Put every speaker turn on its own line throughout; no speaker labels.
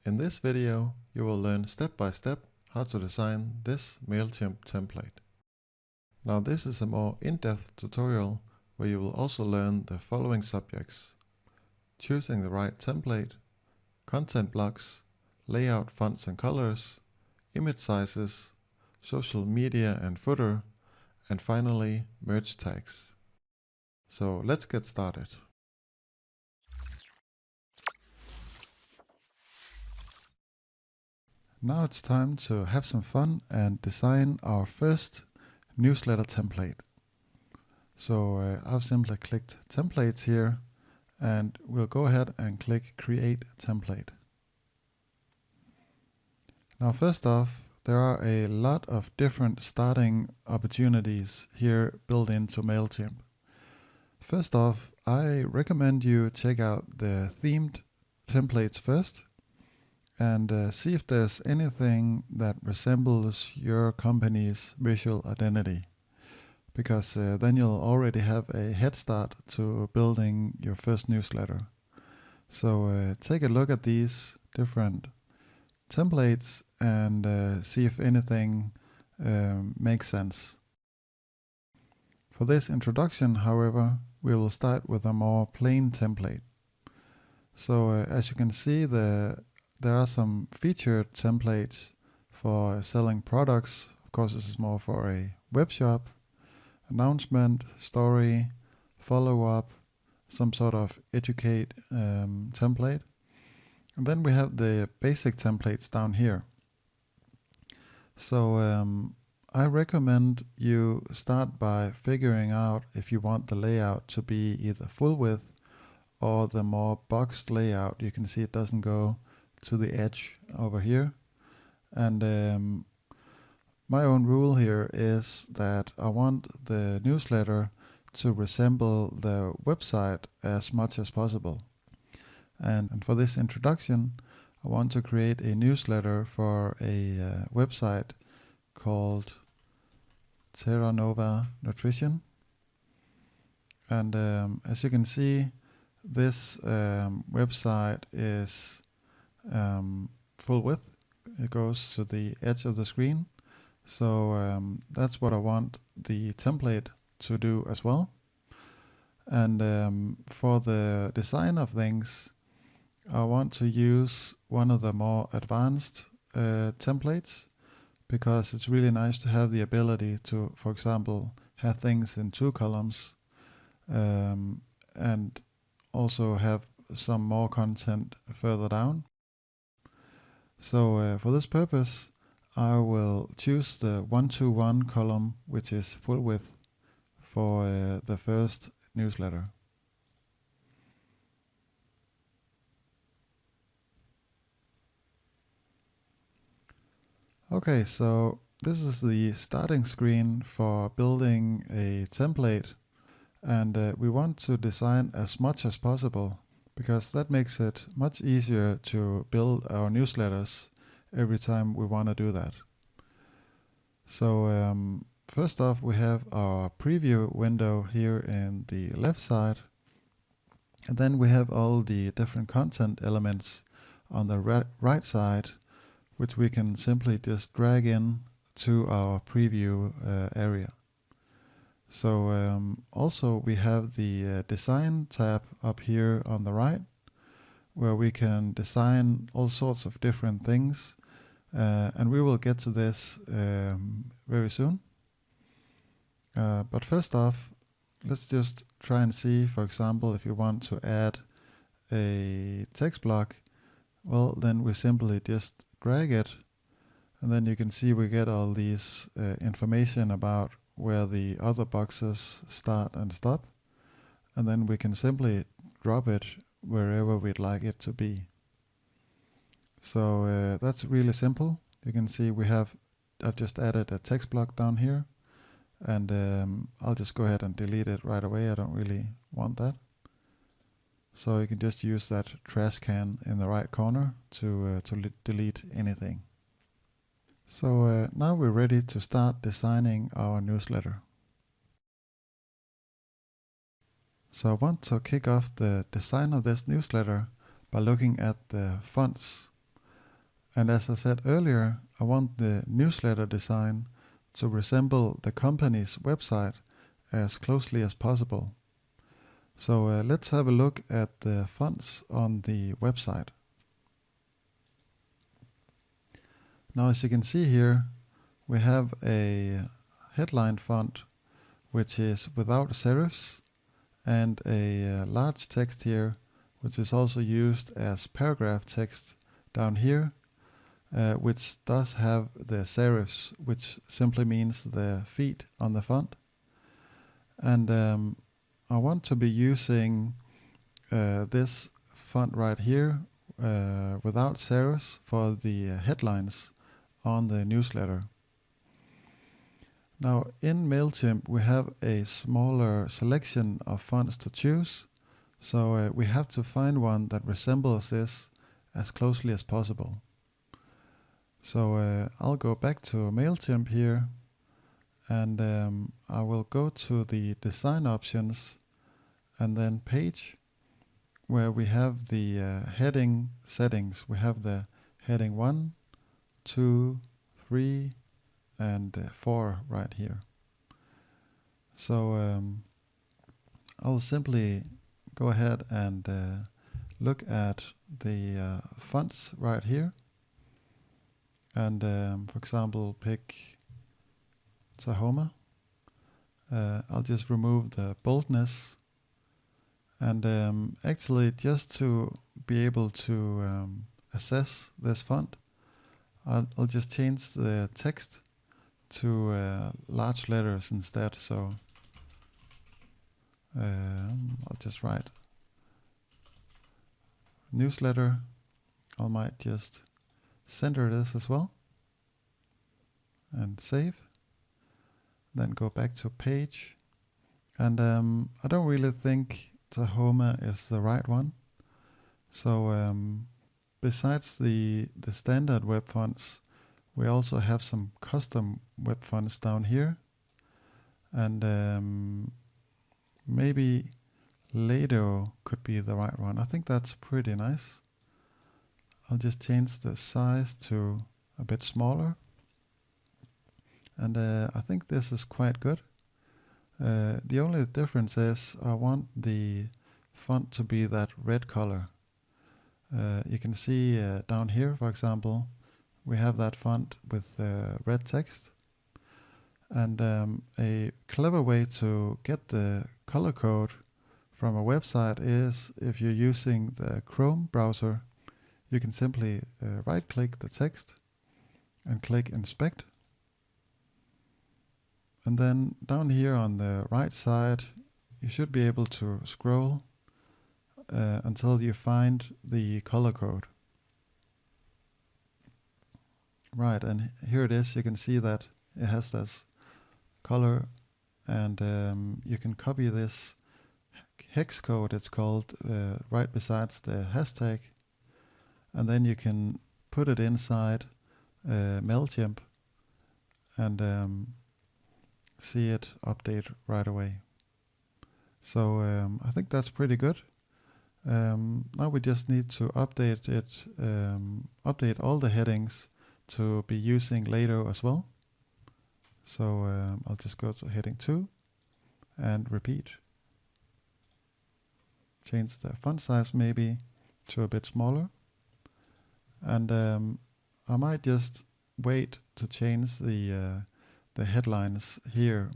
In this video, you will learn step by step how to design this Mailchimp template. Now this is a more in-depth tutorial where you will also learn the following subjects: choosing the right template, content blocks, layout, fonts and colors, image sizes, social media and footer, and finally merge tags. So let's get started. Now it's time to have some fun and design our first newsletter template. So I've simply clicked templates here, and we'll go ahead and click create template. Now first off, there are a lot of different starting opportunities here built into Mailchimp. First off, I recommend you check out the themed templates first and see if there's anything that resembles your company's visual identity, because then you'll already have a head start to building your first newsletter. So take a look at these different templates and see if anything makes sense. For this introduction, however, we will start with a more plain template. So as you can see, there are some featured templates for selling products. Of course, this is more for a web shop. Announcement, story, follow-up, some sort of educate template. And then we have the basic templates down here. So I recommend you start by figuring out if you want the layout to be either full width or the more boxed layout. You can see it doesn't go to the edge over here. And my own rule here is that I want the newsletter to resemble the website as much as possible. And for this introduction, I want to create a newsletter for a website called Terra Nova Nutrition. And as you can see, this website is full width. It goes to the edge of the screen. So that's what I want the template to do as well. And for the design of things, I want to use one of the more advanced templates, because it's really nice to have the ability to, for example, have things in 2 columns and also have some more content further down. So for this purpose, I will choose the 1-to-1 column, which is full width for the first newsletter. Okay, so this is the starting screen for building a template, and we want to design as much as possible, because that makes it much easier to build our newsletters every time we want to do that. So first off, we have our preview window here in the left side, and then we have all the different content elements on the right side, which we can simply just drag in to our preview area. So also we have the design tab up here on the right, where we can design all sorts of different things, and we will get to this very soon. But first off, let's just try and see, for example, if you want to add a text block, well, then we simply just drag it, and then you can see we get all these information about where the other boxes start and stop, and then we can simply drop it wherever we'd like it to be. So that's really simple. You can see I've just added a text block down here, and I'll just go ahead and delete it right away. I don't really want that. So you can just use that trash can in the right corner to delete anything. So now we're ready to start designing our newsletter. So I want to kick off the design of this newsletter by looking at the fonts. And as I said earlier, I want the newsletter design to resemble the company's website as closely as possible. So let's have a look at the fonts on the website. Now, as you can see here, we have a headline font which is without serifs, and a large text here which is also used as paragraph text down here, which does have the serifs, which simply means the feet on the font. And I want to be using this font right here without serifs for the headlines on the newsletter. Now in Mailchimp we have a smaller selection of fonts to choose, so we have to find one that resembles this as closely as possible. So I'll go back to Mailchimp here, and I will go to the design options and then page, where we have the heading settings. We have the heading 1, 2, 3 and 4 right here. So I'll simply go ahead and look at the fonts right here, and for example pick Tahoma. I'll just remove the boldness, and actually just to be able to assess this font, I'll just change the text to large letters instead. So I'll just write newsletter. I might just center this as well and save. Then go back to page, and I don't really think Tahoma is the right one. So besides the standard web fonts, we also have some custom web fonts down here, and maybe Lado could be the right one. I think that's pretty nice. I'll just change the size to a bit smaller, and I think this is quite good. The only difference is I want the font to be that red color. You can see down here, for example, we have that font with red text, and a clever way to get the color code from a website is, if you're using the Chrome browser, you can simply right click the text and click inspect, and then down here on the right side you should be able to scroll until you find the color code. Right, and here it is. You can see that it has this color, and you can copy this hex code, it's called, right besides the hashtag, and then you can put it inside Mailchimp and see it update right away. So I think that's pretty good. Now we just need to update it, update all the headings to be using Lado as well. So I'll just go to heading 2 and repeat. Change the font size maybe to a bit smaller, and I might just wait to change the headlines here.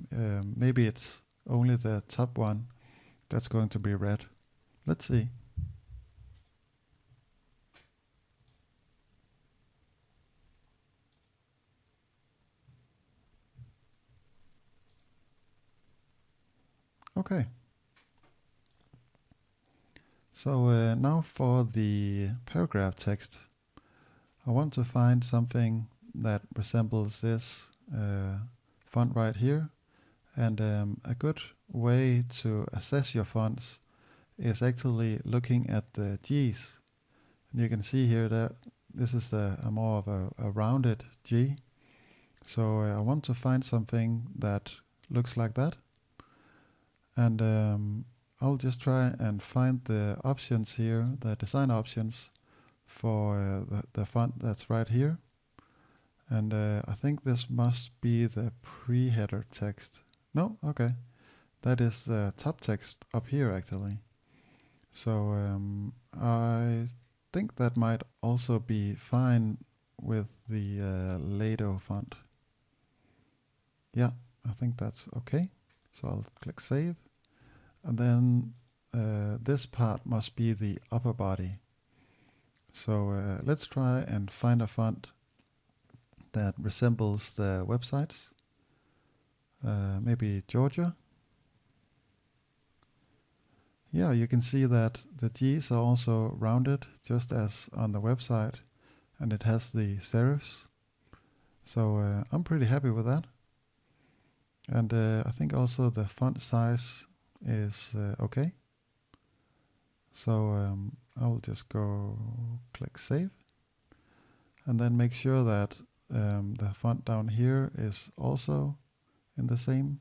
Maybe it's only the top one that's going to be red. Let's see. Okay. So now for the paragraph text, I want to find something that resembles this font right here, and a good way to assess your fonts is actually looking at the G's. And you can see here that this is a more of a rounded G. So I want to find something that looks like that, and I'll just try and find the options here, the design options, for the font that's right here. And I think this must be the pre-header text. No, okay. That is the top text up here actually. So I think that might also be fine with the Lato font. Yeah, I think that's okay. So I'll click save. And then this part must be the upper body. So let's try and find a font that resembles the websites. Maybe Georgia. Yeah, you can see that the G's are also rounded, just as on the website, and it has the serifs. So I'm pretty happy with that. And I think also the font size is okay. So I will just go click save, and then make sure that the font down here is also in the same.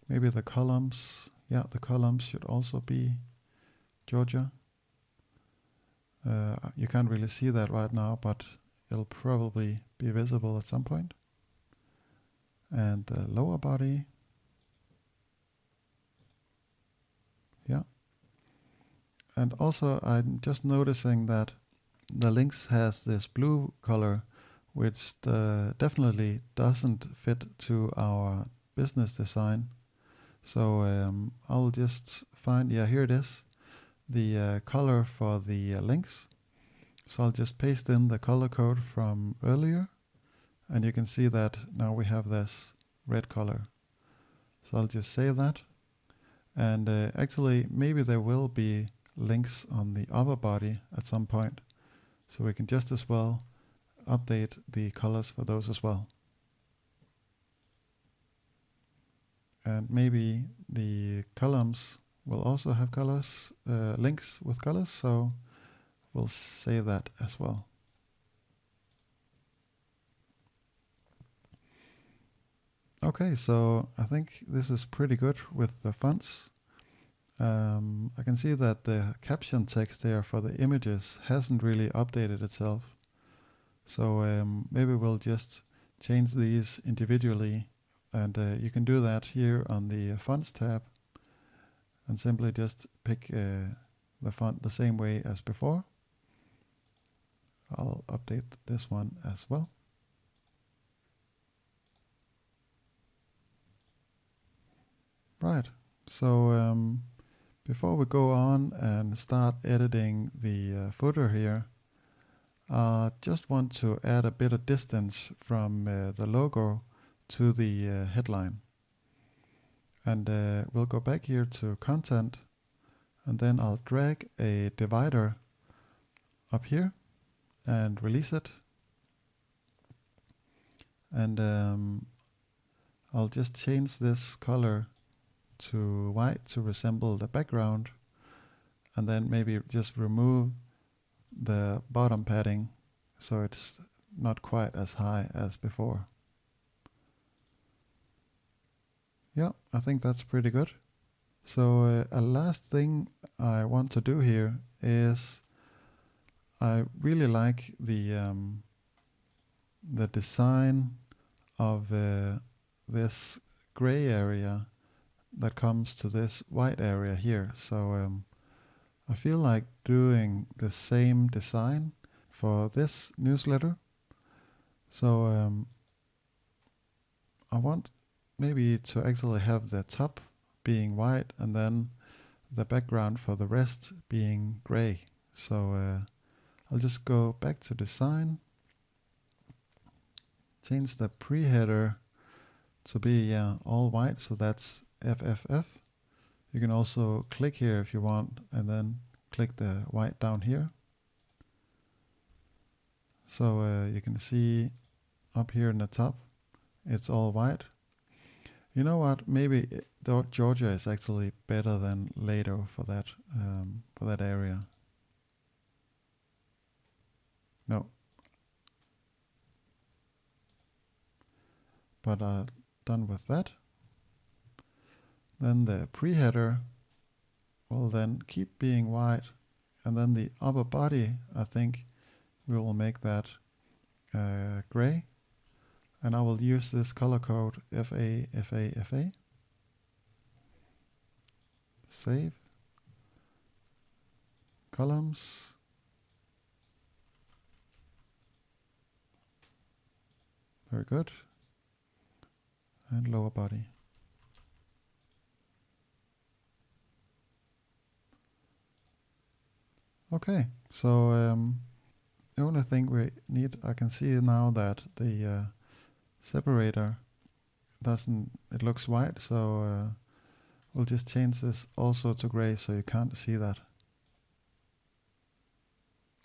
Maybe the columns, yeah, the columns should also be Georgia. You can't really see that right now, but it'll probably be visible at some point. And the lower body, yeah. And also I'm just noticing that the links has this blue color, which definitely doesn't fit to our business design. So I'll just find, yeah, here it is, the color for the links. So I'll just paste in the color code from earlier, and you can see that now we have this red color. So I'll just save that. And actually, maybe there will be links on the upper body at some point. So we can just as well update the colors for those as well. And maybe the columns will also have colors, links with colors, so we'll save that as well. Okay, so I think this is pretty good with the fonts. I can see that the caption text there for the images hasn't really updated itself. So maybe we'll just change these individually, and you can do that here on the fonts tab, and simply just pick the font the same way as before. I'll update this one as well. Right, so before we go on and start editing the footer here, I just want to add a bit of distance from the logo to the headline. And we'll go back here to content, and then I'll drag a divider up here and release it. And I'll just change this color to white to resemble the background, and then maybe just remove the bottom padding so it's not quite as high as before. Yeah, I think that's pretty good. So a last thing I want to do here is I really like the design of this gray area that comes to this white area here. So I feel like doing the same design for this newsletter. So I want maybe to actually have the top being white and then the background for the rest being gray. So I'll just go back to design, change the pre-header to be all white, so that's FFF. You can also click here if you want, and then click the white down here. So you can see up here in the top, it's all white. You know what? Maybe Georgia is actually better than Lato for that area. No, but done with that. Then the pre-header will then keep being white, And then the upper body, I think we will make that gray. And I will use this color code FA, FA, FA. Save. Columns. Very good. And lower body. Okay, so the only thing we need, I can see now that the separator it looks white, so we'll just change this also to gray so you can't see that.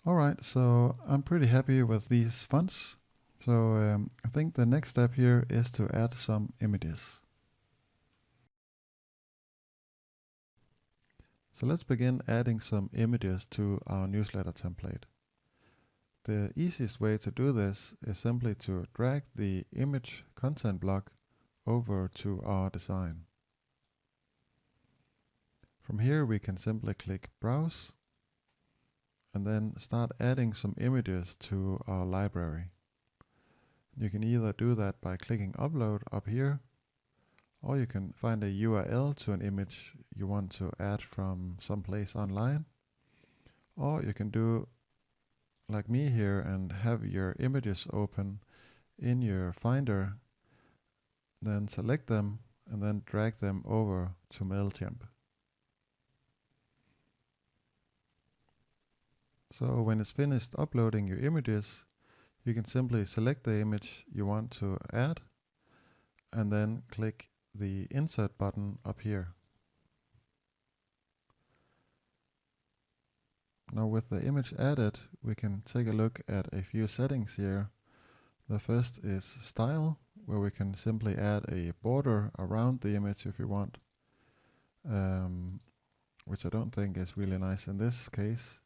Alright, so I'm pretty happy with these fonts. So I think the next step here is to add some images. So let's begin adding some images to our newsletter template. The easiest way to do this is simply to drag the image content block over to our design. From here we can simply click Browse and then start adding some images to our library. You can either do that by clicking Upload up here, or you can find a URL to an image you want to add from someplace online, or you can do like me here and have your images open in your Finder, then select them and then drag them over to Mailchimp. So when it's finished uploading your images, you can simply select the image you want to add and then click the Insert button up here. Now with the image added, we can take a look at a few settings here. The first is Style, where we can simply add a border around the image if we want, which I don't think is really nice in this case.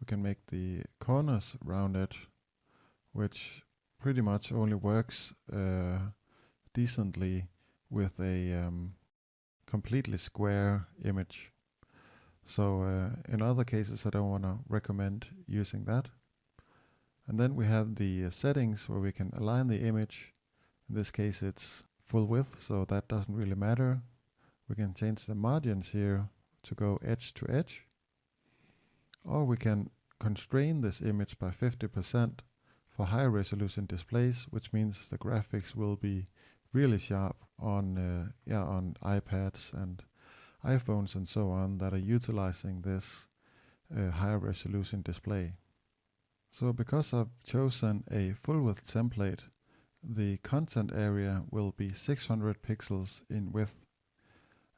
We can make the corners rounded, which pretty much only works decently with a completely square image. So in other cases I don't want to recommend using that. And then we have the settings where we can align the image. In this case it's full width, so that doesn't really matter. We can change the margins here to go edge to edge. Or we can constrain this image by 50% for high resolution displays, which means the graphics will be really sharp on iPads and iPhones and so on that are utilizing this high resolution display. So because I've chosen a full width template, the content area will be 600 pixels in width.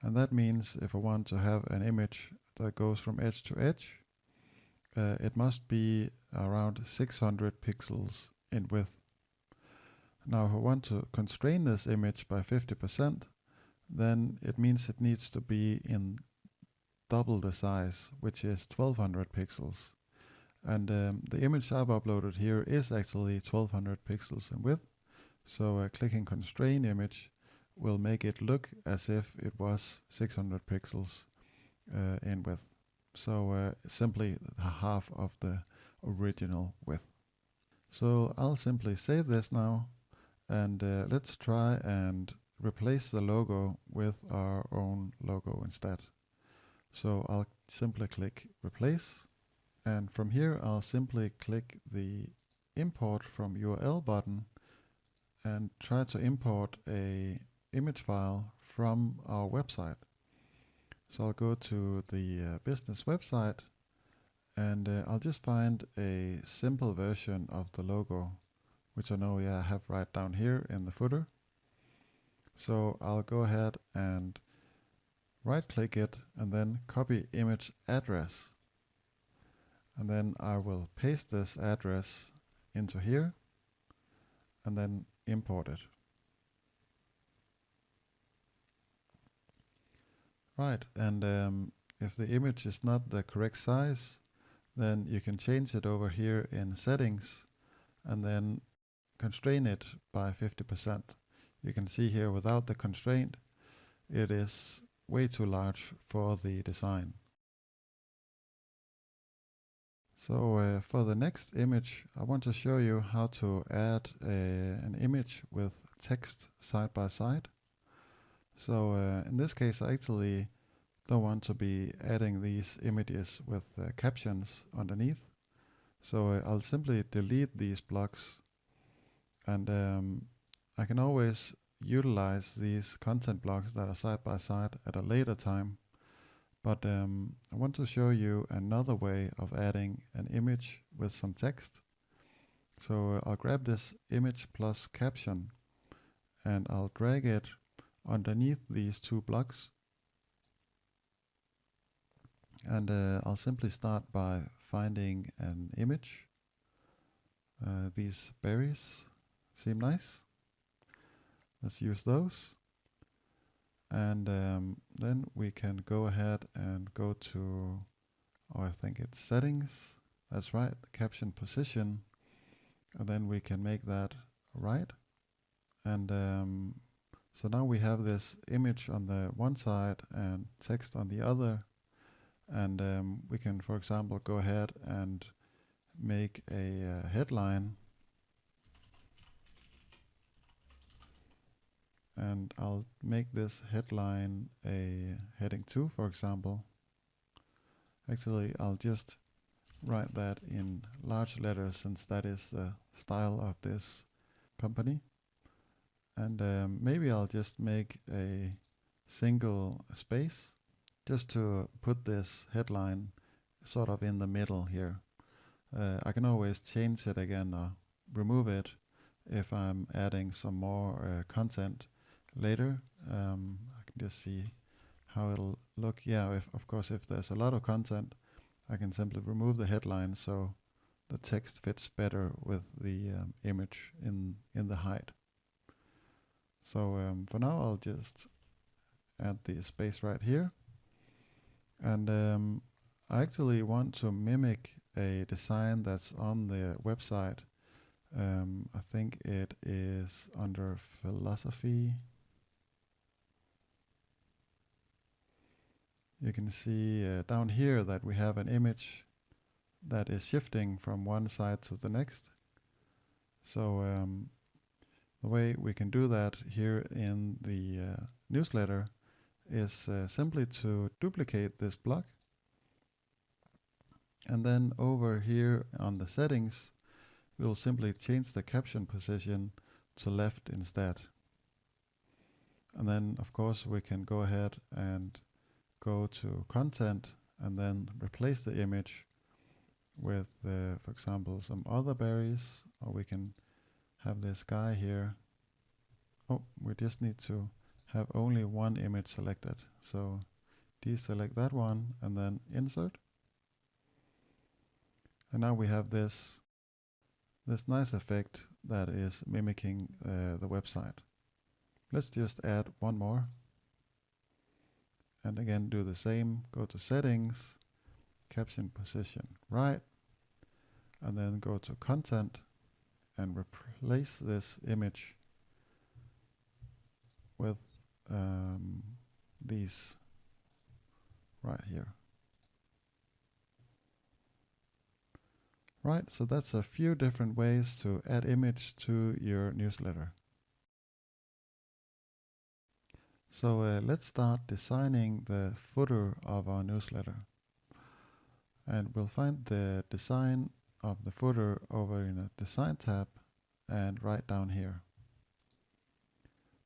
And that means if I want to have an image that goes from edge to edge, it must be around 600 pixels in width. Now if I want to constrain this image by 50%, then it means it needs to be in double the size, which is 1200 pixels. And the image I've uploaded here is actually 1200 pixels in width. So clicking constrain image will make it look as if it was 600 pixels in width. So simply half of the original width. So I'll simply save this now, and let's try and replace the logo with our own logo instead. So I'll simply click Replace, and from here I'll simply click the Import from URL button and try to import a image file from our website. So I'll go to the business website, and I'll just find a simple version of the logo, which I know I have right down here in the footer. So I'll go ahead and right click it and then copy image address. And then I will paste this address into here and then import it. Right, and if the image is not the correct size, then you can change it over here in settings and then constrain it by 50%. You can see here without the constraint, it is way too large for the design. So for the next image, I want to show you how to add an image with text side by side. So in this case, I actually don't want to be adding these images with captions underneath. So I'll simply delete these blocks, and I can always utilize these content blocks that are side by side at a later time. But I want to show you another way of adding an image with some text. So I'll grab this image plus caption and I'll drag it underneath these two blocks. And I'll simply start by finding an image. These berries seem nice. Let's use those. And then we can go ahead and go to, oh, I think it's settings. That's right, the caption position. And then we can make that right. And so now we have this image on the one side and text on the other. And we can, for example, go ahead and make a headline. And I'll make this headline a heading 2, for example. Actually, I'll just write that in large letters since that is the style of this company. And maybe I'll just make a single space just to put this headline sort of in the middle here. I can always change it again or remove it if I'm adding some more content later. I can just see how it'll look. Yeah, of course, if there's a lot of content, I can simply remove the headline so the text fits better with the image in the height. So for now, I'll just add the space right here. And I actually want to mimic a design that's on the website. I think it is under philosophy. You can see down here that we have an image that is shifting from one side to the next. So the way we can do that here in the newsletter is simply to duplicate this block. And then over here on the settings, we'll simply change the caption position to left instead. And then, of course, we can go ahead and go to content and then replace the image with, for example, some other berries, or we can have this guy here. Oh, we just need to have only one image selected. So deselect that one and then insert. And now we have this nice effect that is mimicking the website. Let's just add one more. And again, do the same. Go to settings, caption position right, and then go to content and replace this image with these right here. Right, so that's a few different ways to add image to your newsletter. So let's start designing the footer of our newsletter. And we'll find the design of the footer over in the design tab and right down here.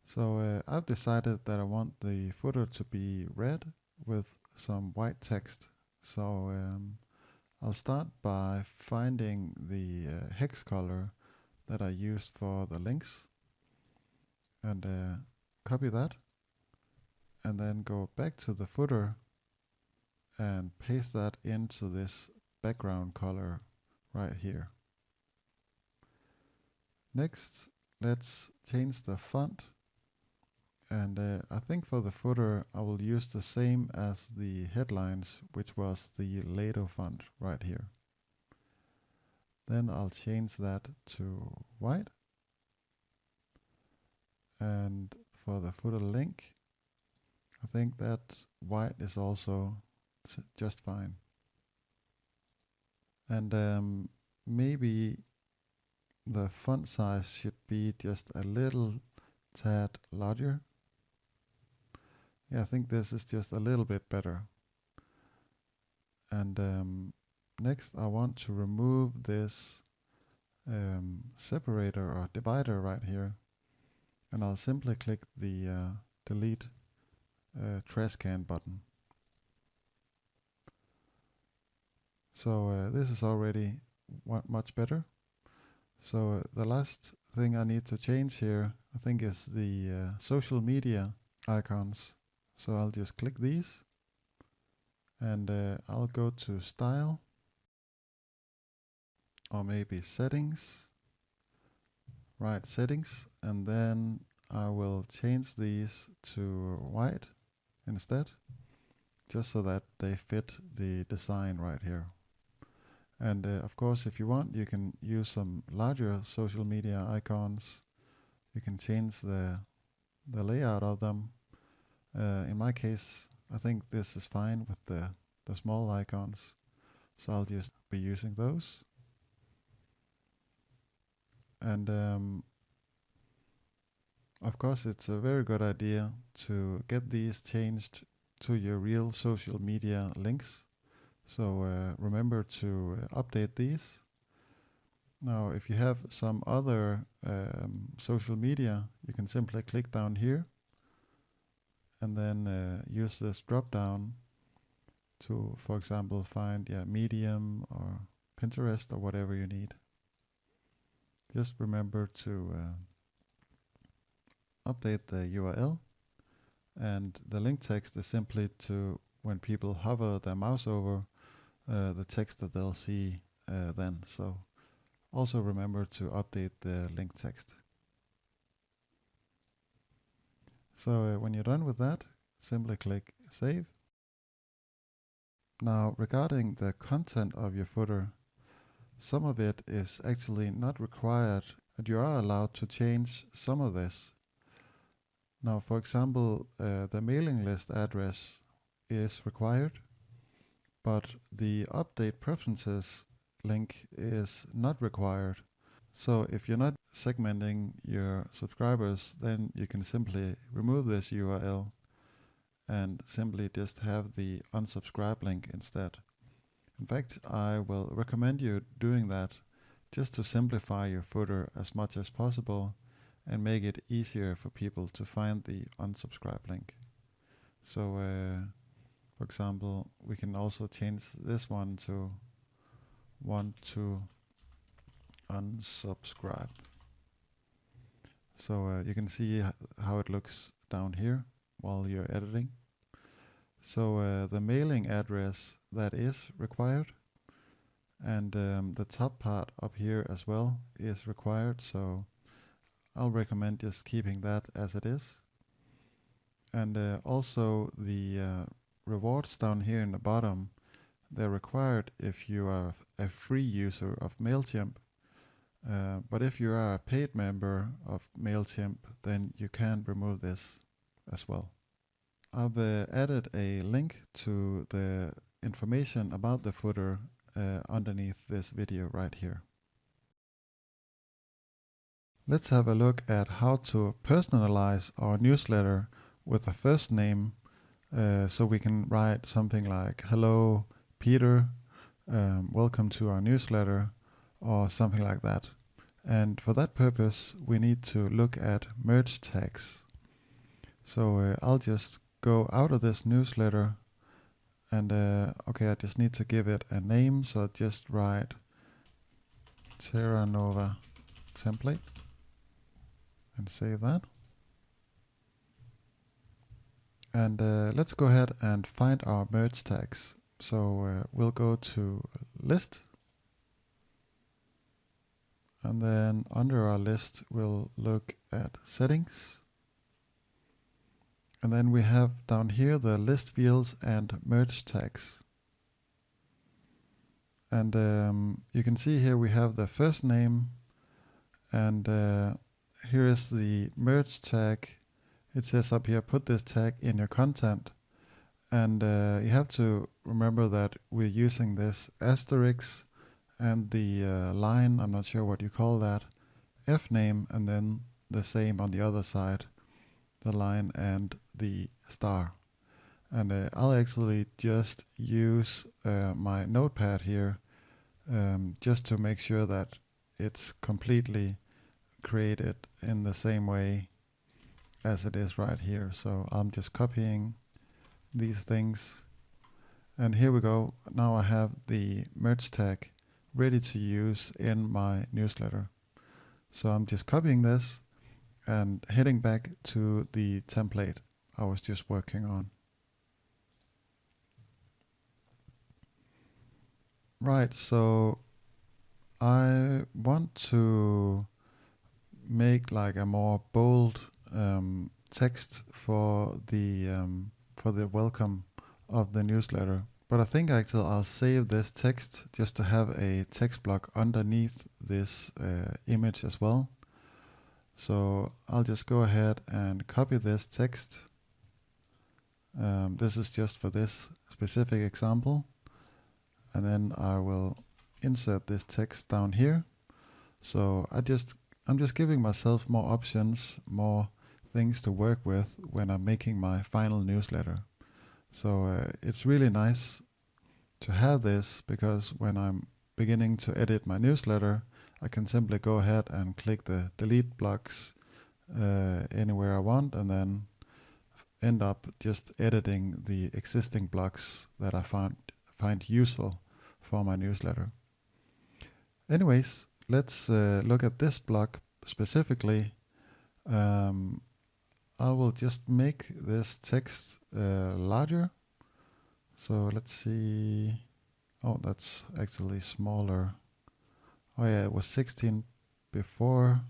So I've decided that I want the footer to be red with some white text. So I'll start by finding the hex color that I used for the links and copy that and then go back to the footer and paste that into this background color right here. Next, let's change the font. And I think for the footer, I will use the same as the headlines, which was the Lato font right here. Then I'll change that to white. And for the footer link, I think that white is also just fine. And maybe the font size should be just a little tad larger. Yeah, I think this is just a little bit better. And next I want to remove this separator or divider right here, and I'll simply click the delete trash can button. So this is already much better. So the last thing I need to change here, I think, is the social media icons. So I'll just click these, and I'll go to Style, or maybe Settings. Right, Settings, and then I will change these to white instead, just so that they fit the design right here. And of course, if you want, you can use some larger social media icons. You can change the layout of them. In my case, I think this is fine with the small icons, so I'll just be using those. And of course, it's a very good idea to get these changed to your real social media links. So remember to update these. Now, if you have some other social media, you can simply click down here and then use this drop down to, for example, find Medium or Pinterest or whatever you need. Just remember to update the URL, and the link text is simply to, when people hover their mouse over, the text that they'll see then. So also remember to update the link text. So when you're done with that, simply click Save. Now, regarding the content of your footer, some of it is actually not required, and you are allowed to change some of this. Now, for example, the mailing list address is required, but the update preferences link is not required. So if you're not segmenting your subscribers, then you can simply remove this URL and simply just have the unsubscribe link instead. In fact, I will recommend you doing that just to simplify your footer as much as possible and make it easier for people to find the unsubscribe link. So for example, we can also change this one to want to unsubscribe. So you can see how it looks down here while you're editing. So the mailing address, that is required, and the top part up here as well is required, so I'll recommend just keeping that as it is. And also the rewards down here in the bottom, they're required if you are a free user of Mailchimp. But if you are a paid member of Mailchimp, then you can remove this as well. I've added a link to the information about the footer underneath this video right here. Let's have a look at how to personalize our newsletter with a first name. So we can write something like, "Hello, Peter, welcome to our newsletter," or something like that. And for that purpose, we need to look at merge tags. So I'll just go out of this newsletter, and okay, I just need to give it a name, so I'll just write Terra Nova template and save that. And let's go ahead and find our merge tags. So we'll go to list, and then under our list we'll look at settings, and then we have down here the list fields and merge tags. And you can see here we have the first name, and here is the merge tag. It says up here, put this tag in your content. And you have to remember that we're using this asterisk and the line, I'm not sure what you call that, F name, and then the same on the other side, the line and the star. And I'll actually just use my notepad here just to make sure that it's completely created in the same way as it is right here. So I'm just copying these things, and here we go. Now I have the merge tag ready to use in my newsletter. So I'm just copying this and heading back to the template I was just working on. Right, so I want to make like a more bold text for the welcome of the newsletter. But I think actually I'll save this text just to have a text block underneath this image as well. So I'll just go ahead and copy this text. This is just for this specific example. And then I will insert this text down here. So I'm just giving myself more options, more things to work with when I'm making my final newsletter. So it's really nice to have this, because when I'm beginning to edit my newsletter, I can simply go ahead and click the delete blocks anywhere I want, and then end up just editing the existing blocks that I find useful for my newsletter. Anyways, let's look at this block specifically. I will just make this text larger. So let's see. Oh, that's actually smaller. Oh yeah, it was 16 before.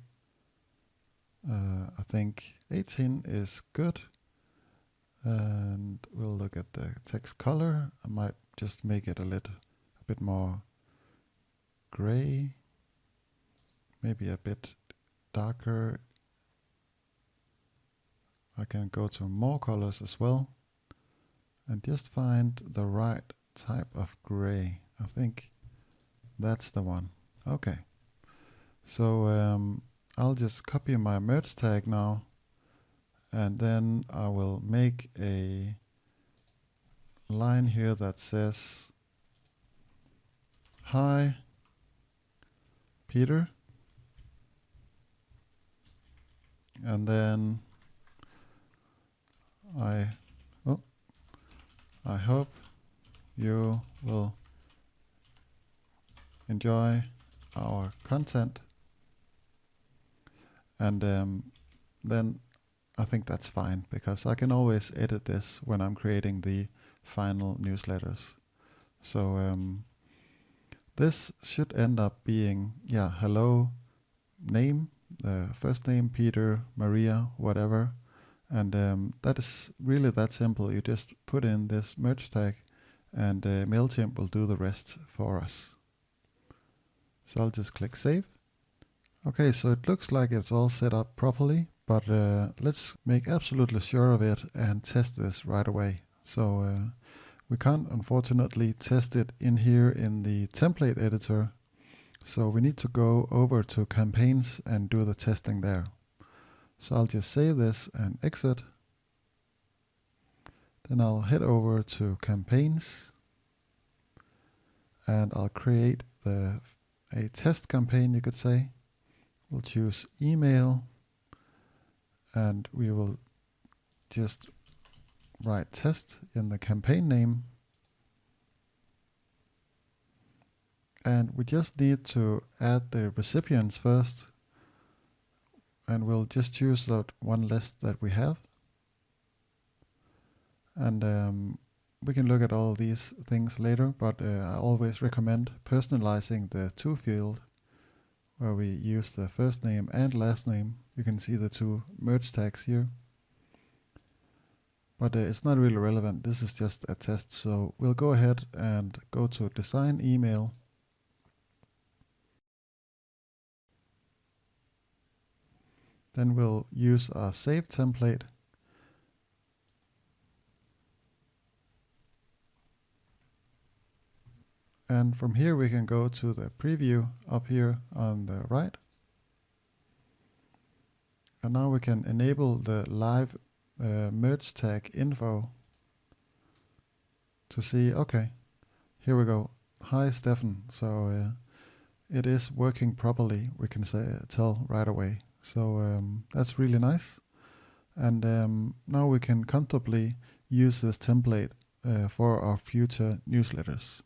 I think 18 is good. And we'll look at the text color. I might just make it a bit more gray, maybe a bit darker. I can go to more colors as well and just find the right type of gray. I think that's the one. Okay, so I'll just copy my merge tag now, and then I will make a line here that says, "Hi, Peter," and then I hope you will enjoy our content. And then I think that's fine, because I can always edit this when I'm creating the final newsletters. So this should end up being, hello, name, first name, Peter, Maria, whatever. And that is really that simple. You just put in this merge tag, and Mailchimp will do the rest for us. So I'll just click save. Okay, so it looks like it's all set up properly, but let's make absolutely sure of it and test this right away. So we can't unfortunately test it in here in the template editor. So we need to go over to campaigns and do the testing there. So I'll just save this and exit. Then I'll head over to campaigns, and I'll create a test campaign, you could say. We'll choose email, and we will just write test in the campaign name. And we just need to add the recipients first, and we'll just choose that one list that we have. And we can look at all these things later, but I always recommend personalizing the to field, where we use the first name and last name. You can see the two merge tags here. But it's not really relevant. This is just a test. So we'll go ahead and go to design email. Then we'll use our save template. And from here we can go to the preview up here on the right. And now we can enable the live merge tag info to see, okay, here we go. Hi Stefan. So it is working properly, we can tell right away. So that's really nice. And now we can comfortably use this template for our future newsletters.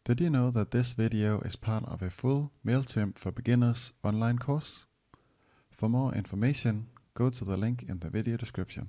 Did you know that this video is part of a full Mailchimp for Beginners online course? For more information, go to the link in the video description.